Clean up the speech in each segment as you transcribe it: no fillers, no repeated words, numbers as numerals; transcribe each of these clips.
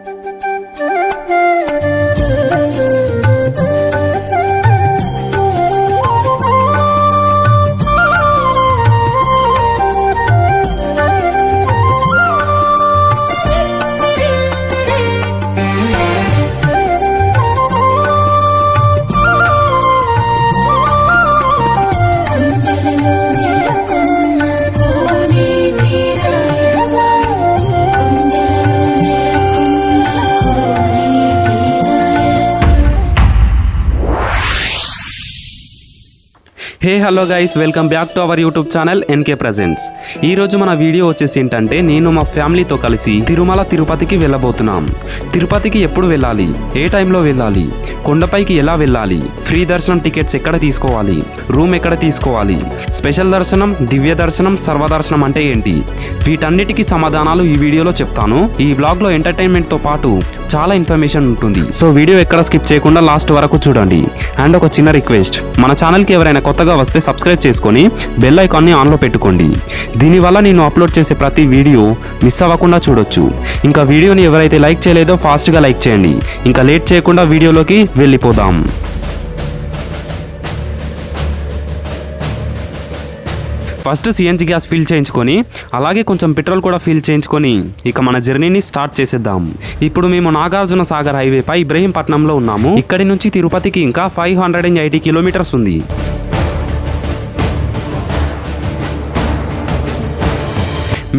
Hey hello guys, welcome back to our YouTube channel NK presents. ఈ రోజు మన video వచ్చేసి ఏంటంటే, నేను మా ఫ్యామిలీతో కలిసి తిరుమల తిరుపతికి వెళ్ళబోతున్నాం. తిరుపతికి ఎప్పుడు వెళ్ళాలి, ఏ టైంలో వెళ్ళాలి, కొండపైకి ఎలా వెళ్ళాలి, ఫ్రీ దర్శనం టికెట్స్ ఎక్కడ తీసుకోవాలి, రూమ్ ఎక్కడ తీసుకోవాలి, స్పెషల్ దర్శనం, దివ్య దర్శనం, సర్వదర్శనం అంటే ఏంటి, వీటన్నిటికీ సమాధానాలు ఈ వీడియోలో చెప్తాను. ఈ వ్లాగ్లో ఎంటర్టైన్మెంట్తో పాటు చాలా ఇన్ఫర్మేషన్ ఉంటుంది. సో వీడియో ఎక్కడ స్కిప్ చేయకుండా లాస్ట్ వరకు చూడండి. అండ్ ఒక చిన్న రిక్వెస్ట్, మన ఛానల్కి ఎవరైనా కొత్తగా వస్తే సబ్స్క్రైబ్ చేసుకొని బెల్ ఐకాన్ని ఆన్లో పెట్టుకోండి. దీనివల్ల నేను అప్లోడ్ చేసే ప్రతి వీడియో మిస్ అవ్వకుండా చూడొచ్చు. ఇంకా వీడియోని ఎవరైతే లైక్ చేయలేదో ఫాస్ట్గా లైక్ చేయండి. ఇంకా లేట్ చేయకుండా వీడియోలోకి వెళ్ళిపోదాం. ఫస్ట్ సిఎన్జి గ్యాస్ ఫిల్ చేయించుకొని, అలాగే కొంచెం పెట్రోల్ కూడా ఫిల్ చేయించుకొని ఇక మన జర్నీని స్టార్ట్ చేసేద్దాం. ఇప్పుడు మేము నాగార్జున సాగర్ హైవేపై ఇబ్రహీంపట్నంలో ఉన్నాము. ఇక్కడి నుంచి తిరుపతికి ఇంకా 580 కిలోమీటర్స్ ఉంది.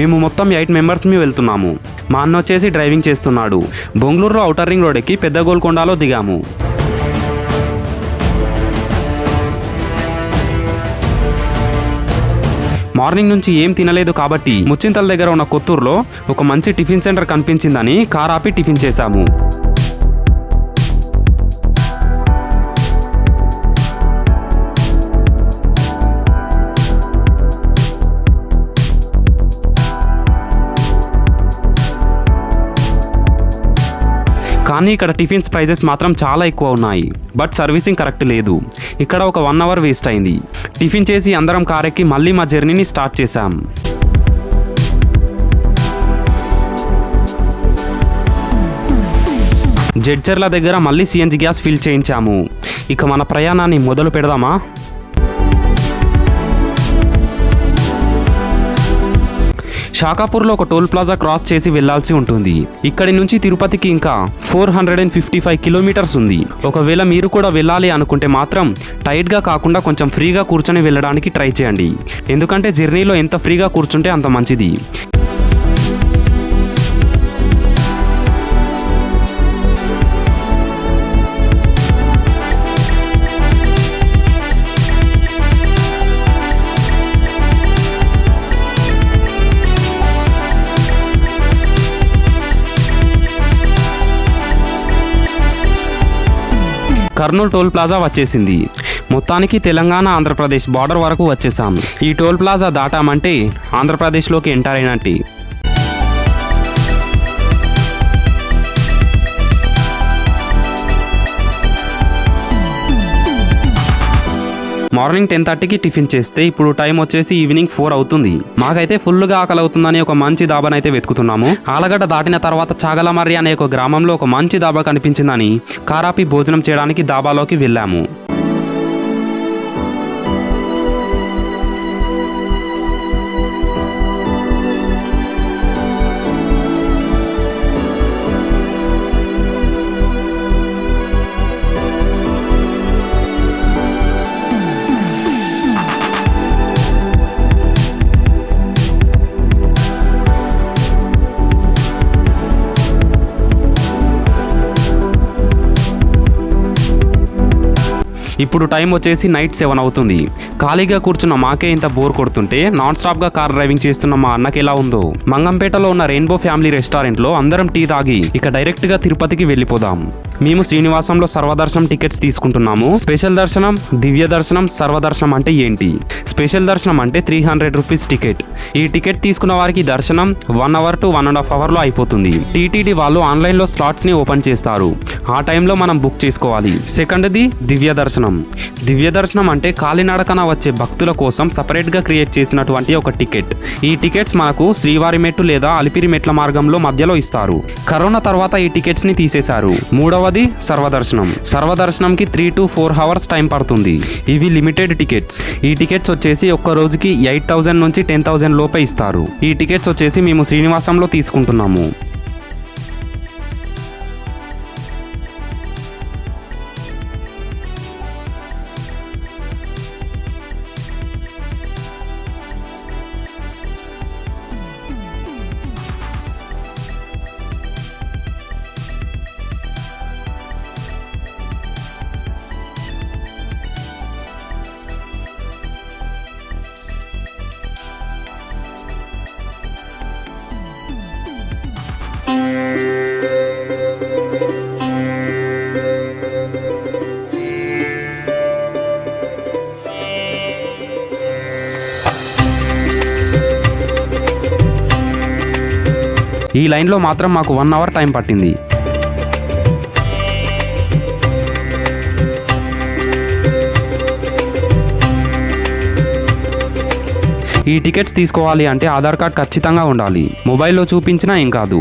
మేము మొత్తం 8 మెంబర్స్మి వెళ్తున్నాము. మా అన్న వచ్చేసి డ్రైవింగ్ చేస్తున్నాడు. బెంగళూరులో ఔటర్ రింగ్ రోడ్ ఎక్కి పెద్ద గోల్కొండలో దిగాము. మార్నింగ్ నుంచి ఏం తినలేదు కాబట్టి ముచ్చింతల దగ్గర ఉన్న కొత్తూరులో ఒక మంచి టిఫిన్ సెంటర్ కనిపించిందని కార్ ఆపి టిఫిన్ చేశాము. కానీ ఇక్కడ టిఫిన్స్ ప్రైజెస్ మాత్రం చాలా ఎక్కువ ఉన్నాయి. బట్ సర్వీసింగ్ కరెక్ట్ లేదు. ఇక్కడ ఒక 1 అవర్ వేస్ట్ అయింది. టిఫిన్ చేసి అందరం కారెక్కి మళ్ళీ మా జర్నీని స్టార్ట్ చేశాం. జడ్చర్ల దగ్గర మళ్ళీ సిఎన్జి గ్యాస్ ఫిల్ చేయించాము. ఇక మన ప్రయాణాన్ని మొదలు పెడదామా? షాకాపూర్లో ఒక టోల్ ప్లాజా క్రాస్ చేసి వెళ్లాల్సి ఉంటుంది. ఇక్కడి నుంచి తిరుపతికి ఇంకా 455 కిలోమీటర్స్ ఉంది. ఒకవేళ మీరు కూడా వెళ్ళాలి అనుకుంటే మాత్రం టైట్గా కాకుండా కొంచెం ఫ్రీగా కూర్చొని వెళ్ళడానికి ట్రై చేయండి. ఎందుకంటే జర్నీలో ఎంత ఫ్రీగా కూర్చుంటే అంత మంచిది. కర్నూలు టోల్ ప్లాజా వచ్చేసింది. మొత్తానికి తెలంగాణ ఆంధ్రప్రదేశ్ బార్డర్ వరకు వచ్చేసాం. ఈ టోల్ ప్లాజా దాటామంటే ఆంధ్రప్రదేశ్లోకి ఎంటర్ అయినట్టే. మార్నింగ్ 10:30కి టిఫిన్ చేస్తే ఇప్పుడు టైం వచ్చేసి ఈవినింగ్ 4 అవుతుంది. మాకైతే ఫుల్గా ఆకలి అవుతుందని ఒక మంచి దాబానైతే వెతుకుతున్నాము. ఆలగడ్డ దాటిన తర్వాత చాగలమర్రి అనే ఒక గ్రామంలో ఒక మంచి దాబా కనిపించిందని కారాపి భోజనం చేయడానికి దాబాలోకి వెళ్ళాము. ఇప్పుడు టైం వచ్చేసి నైట్ 7 అవుతుంది. ఖాళీగా కూర్చున్న మాకే ఇంత బోర్ కొడుతుంటే నాన్ స్టాప్గా కార్ డ్రైవింగ్ చేస్తున్న మా అన్నకి ఎలా ఉందో. మంగంపేటలో ఉన్న రెయిన్బో ఫ్యామిలీ రెస్టారెంట్లో అందరం టీ తాగి ఇక డైరెక్ట్గా తిరుపతికి వెళ్ళిపోదాం. మేము శ్రీనివాసంలో సర్వదర్శనం టికెట్స్ తీసుకుంటున్నాము. స్పెషల్ దర్శనం, దివ్య దర్శనం, సర్వదర్శనం అంటే ఏంటి? స్పెషల్ దర్శనం అంటే 300 రూపీస్ టికెట్. ఈ టికెట్ తీసుకున్న వారికి దర్శనం 1 అవర్ టు 1.5 అవర్లో అయిపోతుంది. టీటీడీ వాళ్ళు ఆన్లైన్లో స్లాట్స్ని ఓపెన్ చేస్తారు. ఆ టైంలో మనం బుక్ చేసుకోవాలి. సెకండ్ది దివ్య దర్శనం. దివ్య దర్శనం అంటే కాలినడకన వచ్చే భక్తుల కోసం సపరేట్గా క్రియేట్ చేసినటువంటి ఒక టికెట్. ఈ టికెట్స్ మనకు శ్రీవారి మెట్టు లేదా అలిపిరి మెట్ల మార్గంలో మధ్యలో ఇస్తారు. కరోనా తర్వాత ఈ టికెట్స్ని తీసేశారు. మూడవది సర్వదర్శనం. సర్వదర్శనంకి 3 to 4 అవర్స్ టైం పడుతుంది. ఇవి లిమిటెడ్ టికెట్స్. ఈ టికెట్స్ వచ్చేసి ఒక్క రోజుకి 8,000 నుంచి 10,000 లోపే ఇస్తారు. ఈ టికెట్స్ వచ్చేసి మేము శ్రీనివాసంలో తీసుకుంటున్నాము. ఈ లైన్లో మాత్రం మాకు 1 అవర్ టైం పట్టింది. ఈ టికెట్స్ తీసుకోవాలి అంటే ఆధార్ కార్డ్ ఖచ్చితంగా ఉండాలి. మొబైల్లో చూపించినా ఏం కాదు.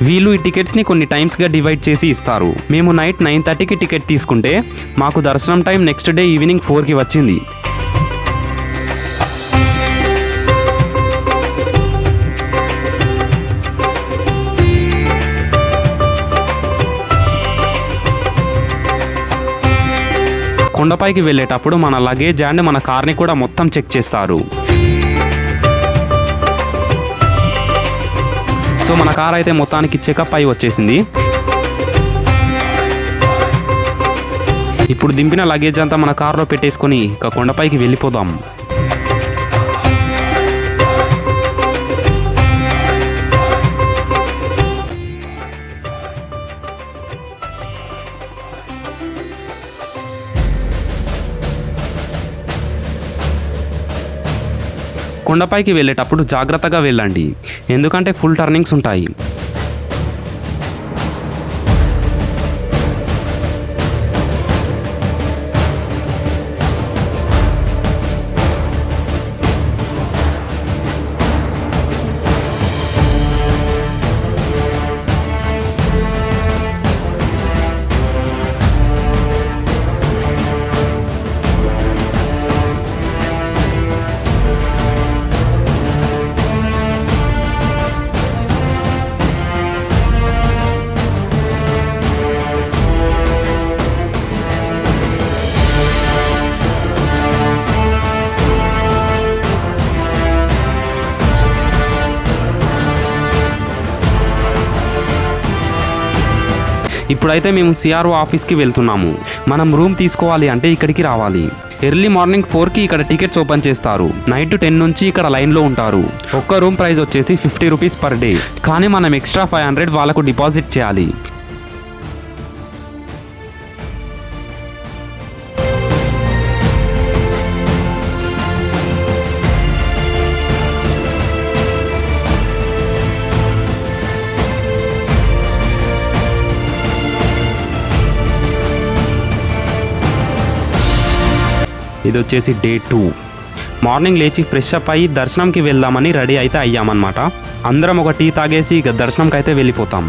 వీళ్ళు ఈ టికెట్స్ని కొన్ని టైమ్స్గా డివైడ్ చేసి ఇస్తారు. మేము నైట్ 9:30కి టికెట్ తీసుకుంటే మాకు దర్శనం టైం నెక్స్ట్ డే ఈవినింగ్ 4కి వచ్చింది. కొండపైకి వెళ్ళేటప్పుడు మన లగేజ్ అండ్ మన కార్ని కూడా మొత్తం చెక్ చేస్తారు. సో మన కార్ అయితే మొత్తానికి చెకప్ అయి వచ్చేసింది. ఇప్పుడు దింపిన లగేజ్ అంతా మన కార్లో పెట్టేసుకొని ఇక కొండపైకి వెళ్ళిపోదాం. కొండపైకి వెళ్ళేటప్పుడు జాగ్రత్తగా వెళ్ళండి, ఎందుకంటే ఫుల్ టర్నింగ్స్ ఉంటాయి. ఇప్పుడైతే మేము సిఆర్ఓ ఆఫీస్కి వెళ్తున్నాము. మనం రూమ్ తీసుకోవాలి అంటే ఇక్కడికి రావాలి. ఎర్లీ మార్నింగ్ 4కి ఇక్కడ టికెట్స్ ఓపెన్ చేస్తారు. నైట్ 10 నుంచి ఇక్కడ లైన్లో ఉంటారు. ఒక్క రూమ్ ప్రైస్ వచ్చేసి 50 రూపీస్ పర్ డే. కానీ మనం ఎక్స్ట్రా 500 వాళ్ళకు డిపాజిట్ చేయాలి. ఇది వచ్చేసి డే 2. మార్నింగ్ లేచి ఫ్రెష్ అప్ అయ్యి దర్శనంకి వెళ్దామని రెడీ అయితే అయ్యామన్నమాట. అందరం ఒక టీ తాగేసి ఇక దర్శనంకి అయితే వెళ్ళిపోతాం.